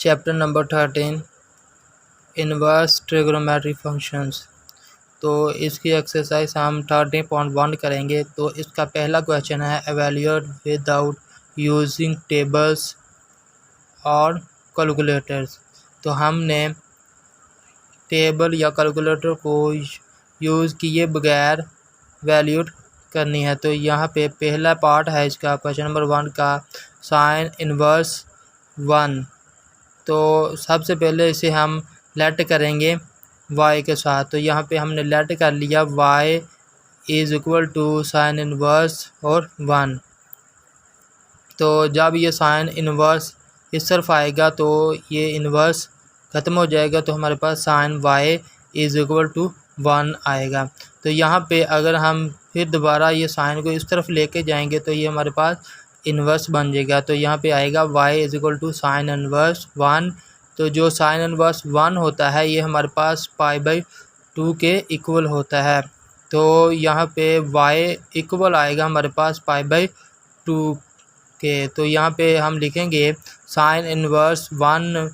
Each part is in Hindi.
Chapter number 13 inverse trigonometry functions. तो इसकी एक्सरसाइज हम 13.1 करेंगे। तो इसका पहला क्वेश्चन है एवेल्यूएट विदाउट यूजिंग टेबल्स और कैलकुलेटर्स। तो हमने टेबल या कैलकुलेटर को यूज़ किए बगैर वैल्यूट करनी है। तो यहाँ पे पहला पार्ट है इसका क्वेश्चन नंबर 1 का साइन इनवर्स 1। तो सबसे पहले इसे हम लेट करेंगे y के साथ। तो यहाँ पे हमने लेट कर लिया y is equal to sine inverse और 1। तो जब ये साइन इनवर्स इस तरफ आएगा तो ये इनवर्स ख़त्म हो जाएगा, तो हमारे पास sine y is equal to 1 आएगा। तो यहाँ पे अगर हम फिर दोबारा ये साइन को इस तरफ लेके जाएंगे तो ये हमारे पास इन्वर्स बन जाएगा। तो यहाँ पे आएगा y is equal to sine inverse 1। तो जो साइन इन्वर्स 1 होता है ये हमारे पास π/2 के इक्वल होता है। तो यहाँ पे y इक्वल आएगा हमारे पास π/2 के। तो यहाँ पे हम लिखेंगे साइन इन्वर्स 1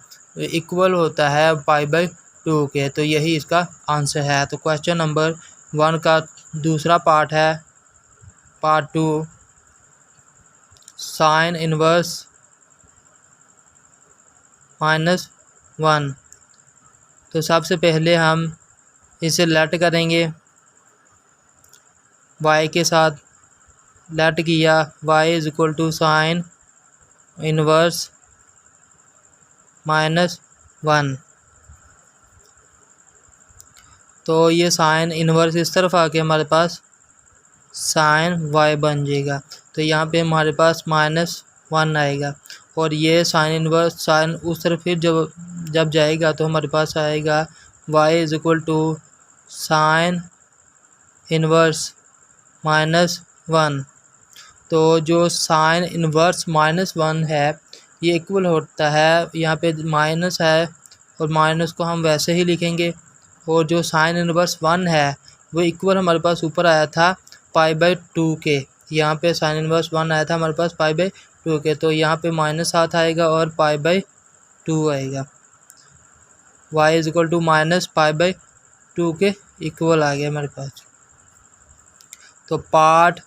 इक्वल होता है π/2 के। तो यही इसका आंसर है। तो क्वेश्चन नंबर 1 का दूसरा पार्ट है पार्ट 2 साइन इनवर्स -1। तो सबसे पहले हम इसे लेट करेंगे y के साथ। लेट किया y is equal to sine inverse -1। तो ये साइन इनवर्स इस तरफ आके हमारे पास साइन y बन जाएगा। तो यहाँ पे हमारे पास -1 आएगा और ये साइन इनवर्स साइन उस तरफ फिर जब जाएगा तो हमारे पास आएगा y is equal to sine inverse -1। तो जो साइन इनवर्स -1 है ये इक्वल होता है, यहाँ पे माइनस है और माइनस को हम वैसे ही लिखेंगे। और जो साइन इनवर्स 1 है वो इक्वल हमारे पास ऊपर आया था π/2 के। यहाँ पे साइन इनवर्स 1 आया था हमारे पास π/2 के। तो यहाँ पे -7 आएगा और π/2 आएगा। y इज इक्वल टू -π/2 के इक्वल आ गया हमारे पास। तो पार्ट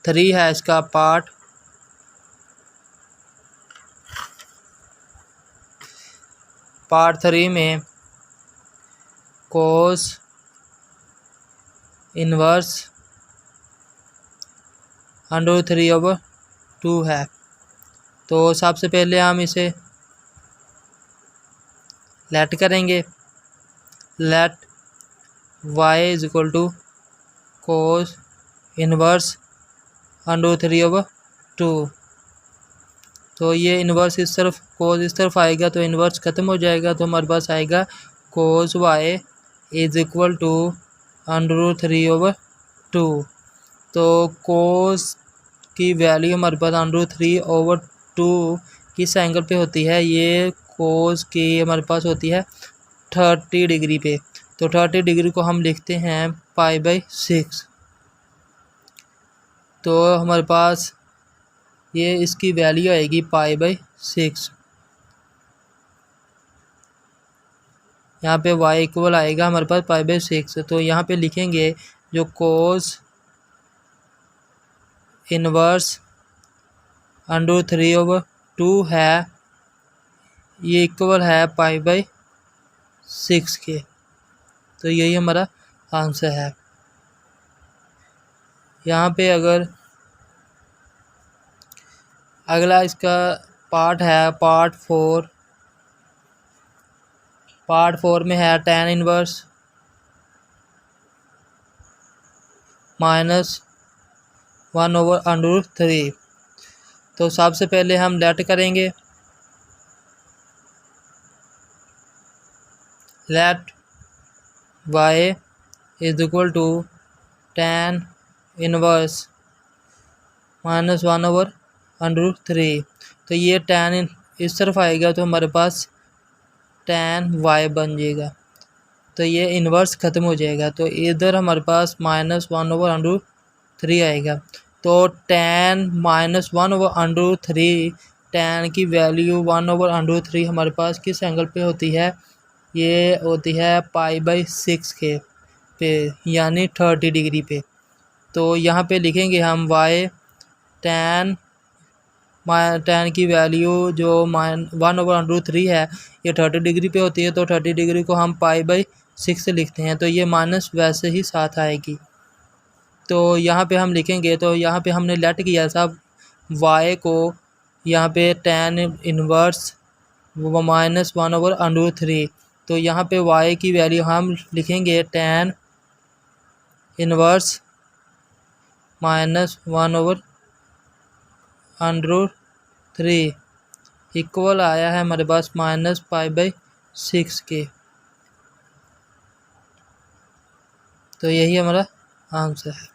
3 है इसका पार्ट 3 में कोस इनवर्स √3/2 है। तो सबसे पहले हम इसे लेट करेंगे। Let y is equal to cos inverse √3/2। तो ये इन्वर्स इस तरफ कोस इस तरफ आएगा तो इन्वर्स ख़त्म हो जाएगा। तो हमारे पास आएगा कोस y इज इक्वल टू √3/2। तो कोस की वैल्यू हमारे पास √3/2 किस एंगल पे होती है, ये कोस की हमारे पास होती है 30 डिग्री पे। तो 30 डिग्री को हम लिखते हैं π/6। तो हमारे पास ये इसकी वैल्यू आएगी π/6। यहाँ पे y इक्वल आएगा हमारे पास π/6। तो यहाँ पे लिखेंगे जो कोस इनवर्स √3/2 है ये इक्वल है π/6 के। तो यही हमारा आंसर है। यहाँ पे अगर अगला इसका पार्ट है पार्ट 4 में है tan इनवर्स -1/√3। तो सबसे पहले हम लेट करेंगे। Let y is equal to tan inverse -1/√3। तो ये tan इस तरफ आएगा तो हमारे पास tan y बन जाएगा। तो ये इन्वर्स ख़त्म हो जाएगा। तो इधर हमारे पास -1/√3 आएगा। तो tan -1/√3 tan की वैल्यू 1/√3 हमारे पास किस एंगल पे होती है, ये होती है π/6 के पे, यानी 30 डिग्री पे। तो यहाँ पे लिखेंगे हम y tan की वैल्यू जो 1/√3 है, ये 30 डिग्री पे होती है, तो 30 डिग्री को हम π/6 लिखते हैं, तो ये माइनस वैसे ही साथ आएगी। तो यहाँ पे हम लिखेंगे, तो यहाँ पे हमने लेट किया था y को, यहाँ पे tan इनवर्स -1/√3, तो यहाँ पे y की वैल्यू हम लिखेंगे tan इनवर्स -1/√3 इक्वल आया है हमारे पास -π/6 के। तो यही हमारा आंसर है।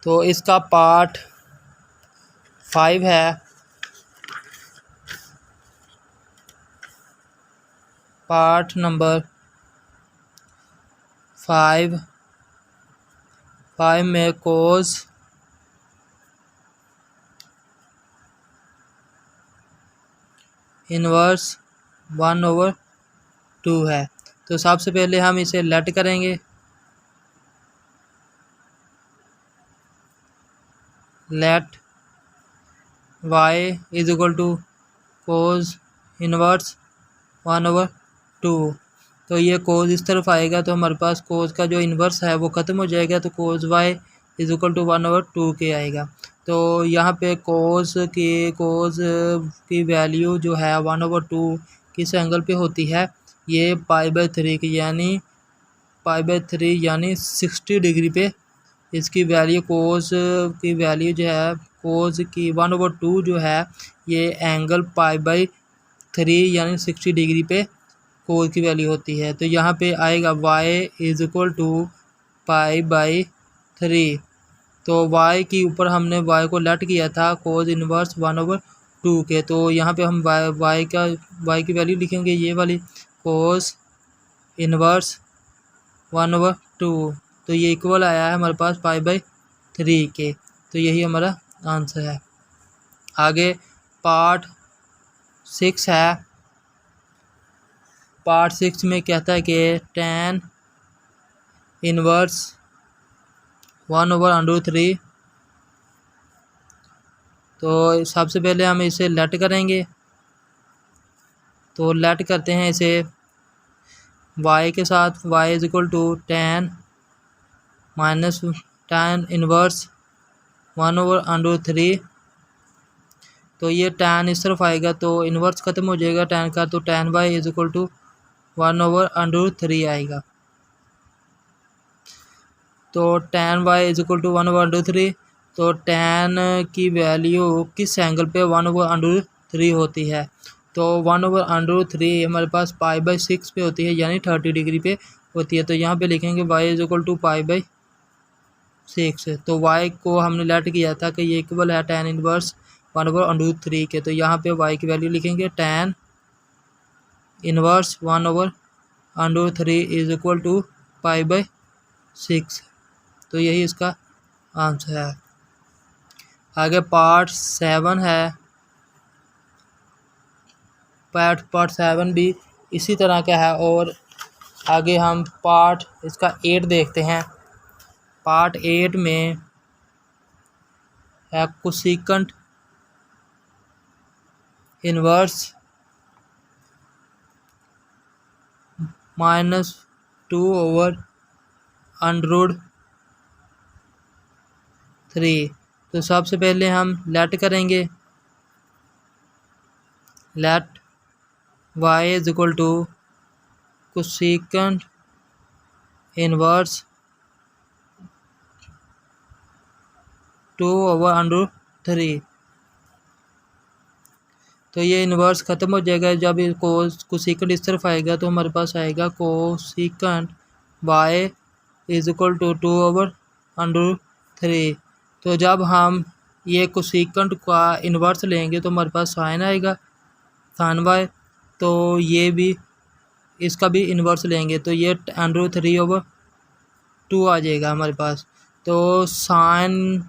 तो इसका पार्ट 5 है, पार्ट नंबर 5 में कोस इनवर्स 1/2 है। तो सबसे पहले हम इसे लेट करेंगे, लेट y = कोस इनवर्स 1/2। तो ये कोस इस तरफ आएगा, तो हमारे पास कोस का जो इन्वर्स है वो ख़त्म हो जाएगा, तो कोस y = 1/2 के आएगा। तो यहाँ पे कोस की वैल्यू जो है 1/2 किस एंगल पे होती है, ये π/3 की, यानी π/3 यानी 60 डिग्री पे इसकी वैल्यू, कोस की वैल्यू जो है, कोस की 1/2 जो है, ये एंगल π/3 यानी 60 डिग्री पे कोस की वैल्यू होती है। तो यहाँ पे आएगा y = π/3। तो y के ऊपर हमने y को लेट किया था कोस इनवर्स 1/2 के, तो यहाँ पे हम y की वैल्यू लिखेंगे, ये वाली कोस इनवर्स 1/2। तो ये इक्वल आया है हमारे पास π/3 के। तो यही हमारा आंसर है। आगे पार्ट 6 है। पार्ट 6 में कहता है कि tan इनवर्स 1/√3। तो सबसे पहले हम इसे लेट करेंगे, तो लेट करते हैं इसे y के साथ, y = tan इनवर्स 1/√3। तो ये tan इस तरफ आएगा, तो इन्वर्स ख़त्म हो जाएगा tan का, तो tan y = 1/√3 आएगा। तो tan y = 1/√3। तो tan की वैल्यू किस एंगल पे 1/√3 होती है, तो 1/√3 हमारे पास π/6 पे होती है, यानी 30 डिग्री पे होती है। तो यहाँ पे लिखेंगे y = π/6। तो y को हमने लेट किया था कि ये इक्वल है tan इनवर्स 1/√3 के, तो यहाँ पे y की वैल्यू लिखेंगे tan इनवर्स 1/√3 = π/6। तो यही इसका आंसर है। आगे पार्ट 7 है। पार्ट 7 भी इसी तरह का है, और आगे हम पार्ट इसका 8 देखते हैं। पार्ट 8 में है कोसेकेंट इनवर्स -2/√3। तो सबसे पहले हम लेट करेंगे, लेट y = कोसेकेंट इनवर्स 2/√3। तो ये इन्वर्स ख़त्म हो जाएगा, जब कोसेकेंट इस तरफ आएगा, तो हमारे पास आएगा कोसेकेंट y = 2/√3। तो जब हम ये कोसेकेंट का इन्वर्स लेंगे, तो हमारे पास साइन आएगा, साइन y। तो ये भी, इसका भी इन्वर्स लेंगे, तो ये √3/2 आ जाएगा हमारे पास। तो साइन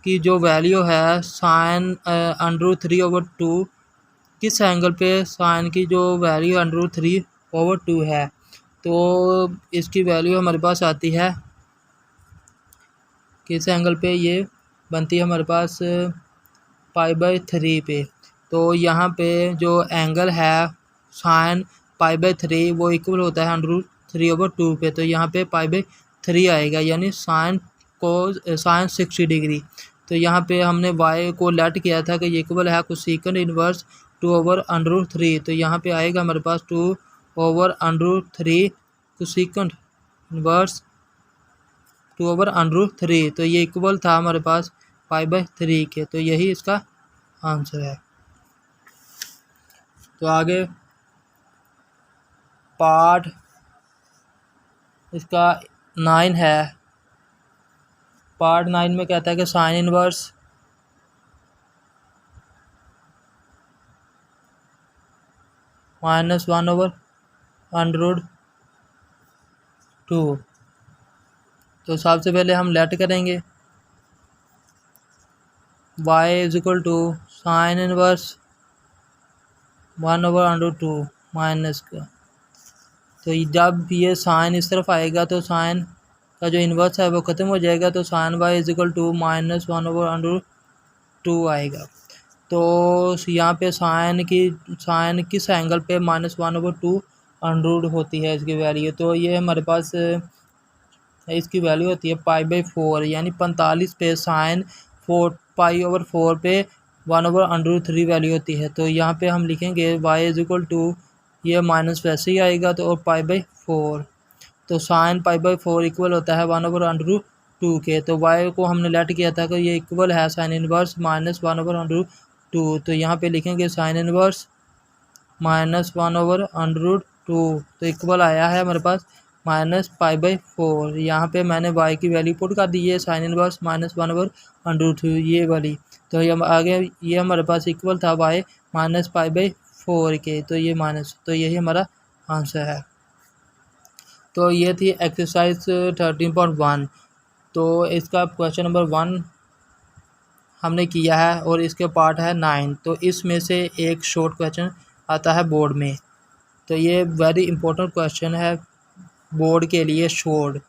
की जो वैल्यू है साइन √3/2, किस एंगल पे साइन की जो वैल्यू √3/2 है, तो इसकी वैल्यू हमारे पास आती है किस एंगल पे, ये बनती है हमारे पास π/3 पे। तो यहाँ पे जो एंगल है साइन π/3 वो इक्वल होता है √3/2 पे। तो यहाँ पे π/3 आएगा, यानी साइन 60 डिग्री। तो यहाँ पे हमने y को लेट किया था कि ये इक्वल है कोसेकंड इनवर्स 2/√3। तो यहाँ पे आएगा हमारे पास 2/√3 कोसेकंड इनवर्स 2/√3। तो ये इक्वल था हमारे पास π/3 के। तो यही इसका आंसर है। तो आगे पार्ट इसका 9 है। पार्ट 9 में कहता है कि साइन इनवर्स -1/√2। तो सबसे पहले हम लेट करेंगे y = साइन इनवर्स 1/√2 माइनस का। तो जब ये साइन इस तरफ आएगा तो साइन का जो इन्वर्स है वो ख़त्म हो जाएगा। तो साइन y = -1/√2 आएगा। तो यहाँ पे साइन किस एंगल पे -1/2 होती है इसकी वैल्यू, तो ये हमारे पास इसकी वैल्यू होती है π/4, यानी 45 पे साइन π/4 पे 1/√3 वैल्यू होती है। तो यहाँ पे हम लिखेंगे y = ये माइनस वैसे ही आएगा तो और π/4। तो साइन π/4 इक्वल होता है 1/√2 के। तो y को हमने लेट किया था कि ये इक्वल है साइन इनवर्स -1/√2। तो यहाँ पे लिखेंगे साइन इनवर्स -1/√2। तो इक्वल आया है हमारे पास -π/4। यहाँ पे मैंने y की वैल्यू पुट कर दी है साइन इनवर्स -1/√2 ये वाली। तो ये आगे ये हमारे पास इक्वल था y -π/4 के। तो ये तो यही हमारा आंसर है। तो ये थी एक्सरसाइज 13.1। तो इसका क्वेश्चन नंबर 1 हमने किया है और इसके पार्ट है 9। तो इसमें से एक शॉर्ट क्वेश्चन आता है बोर्ड में। तो ये वेरी इंपॉर्टेंट क्वेश्चन है बोर्ड के लिए शॉर्ट।